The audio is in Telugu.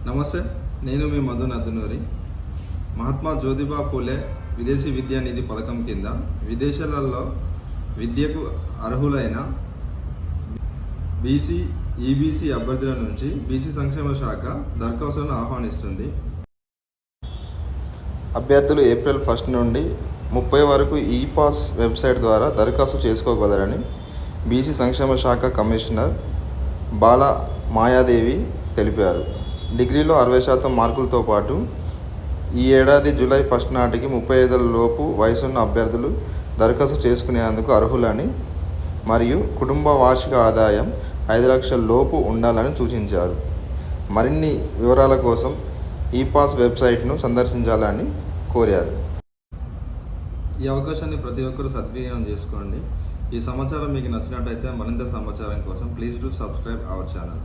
నమస్తే, నేను మీ మధు నద్దునూరి. మహాత్మా జ్యోతిబా పూలే విదేశీ విద్యా నిధి పథకం కింద విదేశాలలో విద్యకు అర్హులైన బీసీ, ఈబీసీ అభ్యర్థుల నుంచి బీసీ సంక్షేమ శాఖ దరఖాస్తులను ఆహ్వానిస్తుంది. అభ్యర్థులు ఏప్రిల్ 1 నుండి 30 వరకు ఈపాస్ వెబ్సైట్ ద్వారా దరఖాస్తు చేసుకోగలరని బీసీ సంక్షేమ శాఖ కమిషనర్ బాల మాయాదేవి తెలిపారు. డిగ్రీలో 60% మార్కులతో పాటు ఈ ఏడాది జూలై 1 నాటికి 35 లోపు వయసున్న అభ్యర్థులు దరఖాస్తు చేసుకునేందుకు అర్హులని మరియు కుటుంబ వార్షిక ఆదాయం 5 లక్షల లోపు ఉండాలని సూచించారు. మరిన్ని వివరాల కోసం ఈపాస్ వెబ్సైట్ను సందర్శించాలని కోరారు. ఈ అవకాశాన్ని ప్రతి ఒక్కరూ సద్వినియోగం చేసుకోండి. ఈ సమాచారం మీకు నచ్చినట్టయితే మరింత సమాచారం కోసం please do subscribe our channel.